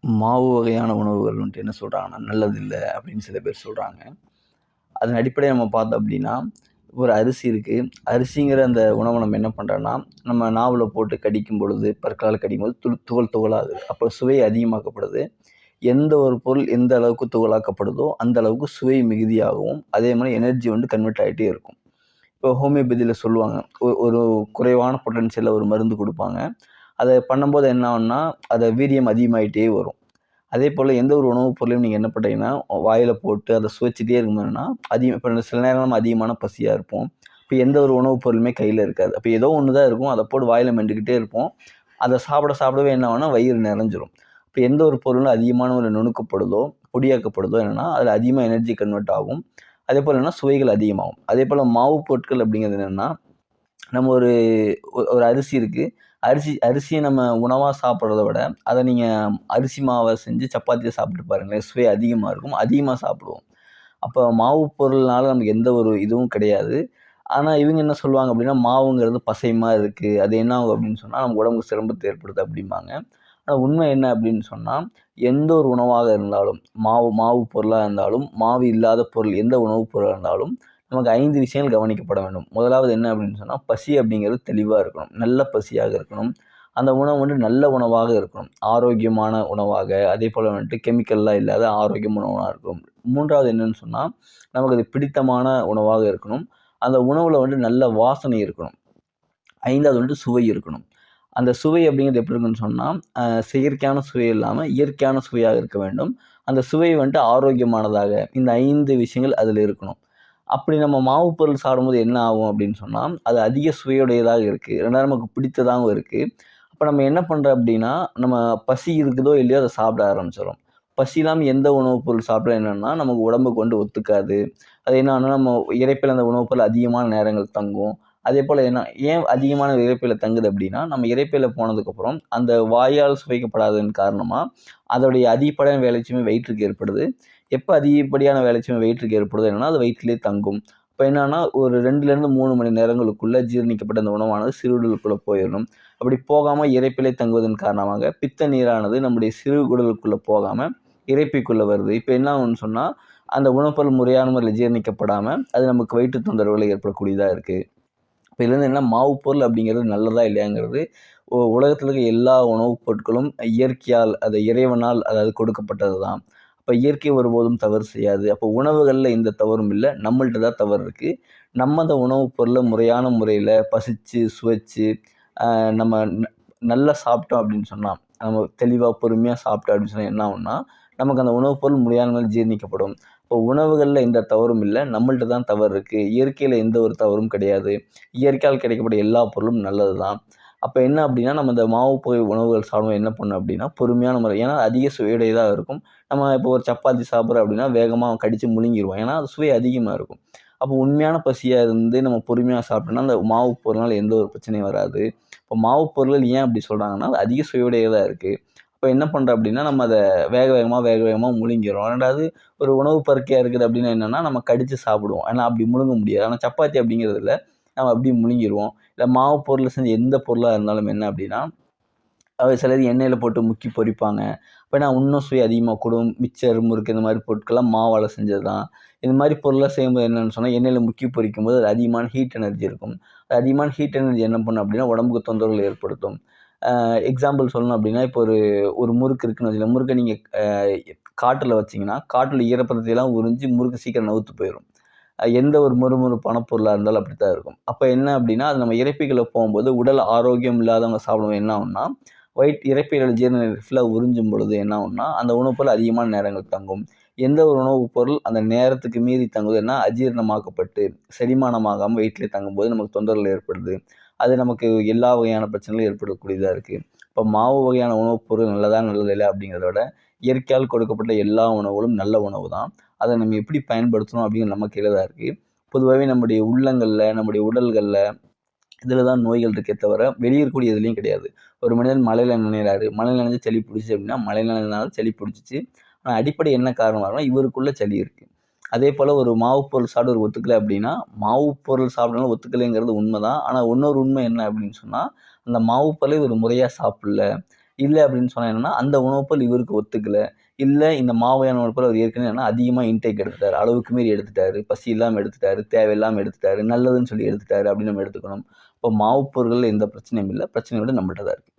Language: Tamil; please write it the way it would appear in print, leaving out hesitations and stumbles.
மாவு வகையான உணவுகள் வந்துட்டு என்ன சொல்கிறாங்கன்னா நல்லதில்ல அப்படின்னு சில பேர் சொல்கிறாங்க. அதன் அடிப்படையை நம்ம பார்த்தோம் அப்படின்னா, ஒரு அரிசி இருக்குது. அரிசிங்கிற அந்த உணவை நம்ம என்ன பண்ணுறோன்னா, நம்ம நாவில் போட்டு கடிக்கும் பொழுது, பற்களால் கடிக்கும்போது துகள் துகளாகுது. அப்போ சுவை அதிகமாக்கப்படுது. எந்த ஒரு பொருள் எந்த அளவுக்கு துகளாக்கப்படுதோ, அந்த அளவுக்கு சுவை மிகுதியாகவும், அதே மாதிரி எனர்ஜி வந்து கன்வெர்ட் ஆகிட்டே இருக்கும். இப்போ ஹோமியோபதியில் சொல்லுவாங்க, ஒரு குறைவான பொட்டன்ஷியலில் ஒரு மருந்து கொடுப்பாங்க. அதை பண்ணும்போது என்ன ஆகும்னா, அதை வீரியம் அதிகமாகிட்டே வரும். அதே போல் எந்த ஒரு உணவுப் பொருளையும் நீங்கள் என்ன பண்ணுறீங்கன்னா, வாயில போட்டு அதை சுவைச்சிட்டே இருக்கணும்னா, இப்போ சில நேரம் நம்ம அதிகமான பசியாக இருப்போம். இப்போ எந்த ஒரு உணவுப் பொருளுமே கையில் இருக்காது. அப்போ ஏதோ ஒன்று தான் இருக்கும். அதை போட்டு வாயில மெண்டுக்கிட்டே இருப்போம். அதை சாப்பிடவே என்ன ஆகும்னா வயிறு நிறைஞ்சிரும். இப்போ எந்த ஒரு பொருளும் அதிகமான ஒரு நுணுக்கப்படுதோ, பொடியாக்கப்படுதோ என்னன்னா, அதில் அதிகமாக எனர்ஜி கன்வெர்ட் ஆகும். அதே போல் என்னன்னா சுவைகள் அதிகமாகும். அதே போல் மாவு பொருட்கள் அப்படிங்கிறது என்னென்னா, நம்ம ஒரு அரிசி இருக்குது. அரிசியை நம்ம உணவாக சாப்பிட்றத விட, அதை நீங்கள் அரிசி மாவை செஞ்சு சப்பாத்தியை சாப்பிட்டு பாருங்களேன், சுவை அதிகமாக இருக்கும். அதிகமாக சாப்பிடுவோம். அப்போ மாவு பொருள்னால நமக்கு எந்த ஒரு இதுவும் கிடையாது. ஆனால் இவங்க என்ன சொல்லுவாங்க அப்படின்னா, மாவுங்கிறது பசையமா இருக்குது. அது என்ன ஆகும் அப்படின்னு சொன்னால், நம்ம உடம்புக்கு சிரமத்தை ஏற்படுது அப்படிம்பாங்க. ஆனால் உண்மை என்ன அப்படின்னு சொன்னால், எந்த ஒரு உணவாக இருந்தாலும், மாவு பொருளாக இருந்தாலும், மாவு இல்லாத பொருள் எந்த உணவுப் பொருளாக இருந்தாலும், நமக்கு 5 விஷயங்கள் கவனிக்கப்பட வேண்டும். முதலாவது என்ன அப்படின்னு சொன்னால், பசி அப்படிங்கிறது தெளிவாக இருக்கணும். நல்ல பசியாக இருக்கணும். அந்த உணவு வந்து நல்ல உணவாக இருக்கணும். ஆரோக்கியமான உணவாக, அதே போல் வந்துட்டு கெமிக்கல்லாம் இல்லாத ஆரோக்கியமான உணவாக இருக்கணும். 3வது என்னன்னு சொன்னால், நமக்கு அது பிடித்தமான உணவாக இருக்கணும். அந்த உணவில் வந்து நல்ல வாசனை இருக்கணும். 5வது வந்துட்டு சுவை இருக்கணும். அந்த சுவை அப்படிங்கிறது எப்படி இருக்குன்னு சொன்னால், செயற்கையான சுவை இல்லாமல் இயற்கையான சுவையாக இருக்க வேண்டும். அந்த சுவை வந்துட்டு ஆரோக்கியமானதாக, இந்த 5 விஷயங்கள் அதில் இருக்கணும். அப்படி நம்ம மாவு பொருள் சாப்பிடும்போது என்ன ஆகும் அப்படின்னு சொன்னால், அது அதிக சுவையுடையதாக இருக்குது. 2வது நமக்கு பிடித்ததாகவும் இருக்குது. அப்போ நம்ம என்ன பண்ணுறோம் அப்படின்னா, நம்ம பசி இருக்குதோ இல்லையோ அதை சாப்பிட ஆரம்பிச்சிடும். பசி இல்லாமல் எந்த உணவுப் பொருள் சாப்பிட்டா என்னென்னா, நமக்கு உடம்புக்கு வந்து ஒத்துக்காது. அது என்ன ஆகும்னா, நம்ம இரைப்பையில அந்த உணவுப் பொருள் அதிகமான நேரங்கள் தங்கும். அதே போல் ஏன் அதிகமான இரைப்பையில தங்குது அப்படின்னா, நம்ம இரைப்பையில போனதுக்கப்புறம் அந்த வாயால் சுவைக்கப்படாததன் காரணமாக அதோடைய அதிகப்படியான வேலைச்சுமை வயிற்றுக்கு ஏற்படுது. எப்போ அதிகப்படியான வேலைச்சுமை வயிற்றுக்கு ஏற்படுதோ என்னன்னா, அது வயிற்றிலே தங்கும். இப்போ என்னன்னா, ஒரு 2லேருந்து 3 மணி நேரங்களுக்குள்ள ஜீரணிக்கப்பட்ட அந்த உணவானது சிறுகுடலுக்குள்ளே போயிடணும். அப்படி போகாமல் இரைப்பிலே தங்குவதன் காரணமாக பித்த நீரானது நம்முடைய சிறுகுடலுக்குள்ளே போகாமல் இரைப்பைக்குள்ளே வருது. இப்போ என்ன ஆகும்னு சொன்னால், அந்த உணவுப்பொருள் முறையான முறையில் ஜீரணிக்கப்படாமல் அது நமக்கு வயிற்று தொந்தரவுகளை ஏற்படக்கூடியதாக இருக்குது. இப்போ இதுலேருந்து என்ன மாவு பொருள் அப்படிங்கிறது நல்லதா இல்லையாங்கிறது, உலகத்தில் இருக்க எல்லா உணவுப் பொருட்களும் இயற்கையால், அது இறைவனால் அதாவது கொடுக்கப்பட்டது தான். அப்போ இயற்கை ஒருபோதும் தவறு செய்யாது. அப்போ உணவுகளில் எந்த தவறும் இல்லை. நம்மள்ட்ட தான் தவறு இருக்குது. நம்ம அந்த உணவுப் பொருளை முறையான முறையில் பசித்து சுவைச்சு நம்ம நல்லா சாப்பிட்டோம் அப்படின்னு சொன்னால், நம்ம தெளிவாக பொறுமையாக சாப்பிட்டோம் அப்படின்னு சொன்னால் என்ன ஆகும்னா, நமக்கு அந்த உணவுப் பொருள் முறையான முறையில் ஜீரணிக்கப்படும். இப்போ உணவுகளில் எந்த தவறும் இல்லை. நம்மள்ட்ட தான் தவறு இருக்குது. இயற்கையில் எந்த ஒரு தவறும் கிடையாது. இயற்கையால் கிடைக்கப்பட்ட எல்லா பொருளும் நல்லது தான். அப்போ என்ன அப்படின்னா, நம்ம இந்த மாவு வகை உணவுகள் சாப்பிடும்போது என்ன பண்ணணும் அப்படின்னா, பொறுமையான முறை, ஏன்னா அதிக சுவையுடையதாக இருக்கும். நம்ம இப்போ ஒரு சப்பாத்தி சாப்பிட்றோம் அப்படின்னா, வேகமாக கடித்து முழுங்கிருவோம். ஏன்னா அது சுவை அதிகமாக இருக்கும். அப்போ உண்மையான பசியாக இருந்து நம்ம பொறுமையாக சாப்பிட்டோம்னா, அந்த மாவு பொருள்னால எந்த ஒரு பிரச்சனையும் வராது. இப்போ மாவு பொருள்கள் ஏன் அப்படி சொல்கிறாங்கன்னா, அது அதிக சுவையுடையதாக இருக்குது. அப்போ என்ன பண்ணுறோம் அப்படின்னா, நம்ம அதை வேக வேகமாக முழுங்கிறோம். 2வது ஒரு உணவு பருக்கையா இருக்குது அப்படின்னா என்னன்னா, நம்ம கடித்து சாப்பிடுவோம். ஆனா அப்படி முழுங்க முடியாது. ஆனா சப்பாத்தி அப்படிங்கிறதுல நம்ம அப்படியே முழுங்கிருவோம். இல்லை மாவு பொருள்ல செஞ்ச எந்த பொருளா இருந்தாலும் என்ன அப்படின்னா, சிலர் எண்ணெயில போட்டு முக்கி பொரிப்பாங்க. அப்போனா இன்னும் சுவை அதிகமாக கூடும். மிச்சர், முறுக்கு இந்த மாதிரி பொருட்கள்லாம் மாவால் செஞ்சது தான். இந்த மாதிரி பொருள்லாம் செய்யும்போது என்னென்னு சொன்னால், எண்ணெயில முக்கி பொரிக்கும்போது அது அதிகமான ஹீட் எனர்ஜி இருக்கும். அது அதிகமான ஹீட் எனர்ஜி என்ன பண்ணும் அப்படின்னா, உடம்புக்கு தொந்தரவுகளை ஏற்படுத்தும். எக்ஸாம்பிள் சொல்லணும் அப்படின்னா, இப்போ ஒரு முறுக்கு இருக்குன்னு வச்சுக்கோங்க. முறுக்க நீங்கள் காற்றுல வச்சிங்கன்னா, காற்றுல ஈரப்பதத்தையெல்லாம் உறிஞ்சி முறுக்கு சீக்கிரம் நவுத்து போயிடும். எந்த ஒரு மொறுமொறுப்பான பொருளாக இருந்தாலும் அப்படித்தான் இருக்கும். அப்போ என்ன அப்படின்னா, அது நம்ம இரைப்பைக்குள்ள போகும்போது உடல் ஆரோக்கியம் இல்லாதவங்க சாப்பிடும்போது என்ன ஆகும்னா, இரைப்பையோட ஜீரண ஃபுல்லாக உறிஞ்சும் பொழுது என்ன ஆகும்னா, அந்த உணவுப் பொருள் அதிகமான நேரங்கள் தங்கும். எந்த ஒரு உணவுப் பொருள் அந்த நேரத்துக்கு மீறி தங்குதுன்னா, அஜீரணமாக்கப்பட்டு செரிமானமாகாமல் வயிற்றிலே தங்கும்போது நமக்கு தொந்தரவுகள் ஏற்படுது. அது நமக்கு எல்லா வகையான பிரச்சனைகளும் ஏற்படக்கூடியதாக இருக்குது. இப்போ மாவு வகையான உணவுப் பொருள் நல்லதா, நல்லதில்லை அப்படிங்கிறத விட, இயற்கையால் கொடுக்கப்பட்ட எல்லா உணவுகளும் நல்ல உணவு தான். அதை நம்ம எப்படி பயன்படுத்தணும் அப்படிங்கிறது நம்ம கையில தான் இருக்குது. பொதுவாகவே நம்முடைய உள்ளங்கள்ல, நம்முடைய உடல்கள்ல இதில தான் நோய்கள் இருக்கே தவிர, வெளிய இருக்கக்கூடிய எதுலயும் கிடையாது. ஒரு மனிதன் மழையில நனையிறாரு. மழையில நனைஞ்சு சளி பிடிச்சுச்சு அப்படின்னா, மழையில நனைஞ்சனால சளி பிடிச்சிச்சு. ஆனா அடிப்படை என்ன காரணம்னா, இவருக்குள்ள சளி இருக்கு. அதேபோல ஒரு மாவு பொருள் சாப்பிட ஒரு ஒத்துக்கல அப்படின்னா, மாவு பொருள் சாப்பிடனால ஒத்துக்கலைங்கிறது உண்மதான். ஆனா இன்னொரு உண்மை என்ன அப்படின்னு சொன்னா, அந்த மாவு பொருளை ஒரு முறையா சாப்பிடல. இல்லை அப்படின்னு சொன்னால் என்னென்னா அந்த உணவுப் பொருள் இவருக்கு ஒத்துக்கலை, இல்லை இந்த மாவையான உணவுப் பொருள் அவர் ஏற்கனவே என்ன அதிகமாக இன்டேக் எடுத்துட்டார், அளவுக்கு மீறி எடுத்துட்டாரு, பசி இல்லாமல் எடுத்துட்டாரு, தேவையில்லாமல் எடுத்துட்டாரு, நல்லதுன்னு சொல்லி எடுத்துட்டாரு அப்படின்னு நம்ம எடுத்துக்கணும். இப்போ மாவுப் பொருட்கள் எந்த பிரச்சனையும் இல்லை, பிரச்சனை விட நம்மள்ட்ட தான் இருக்குது.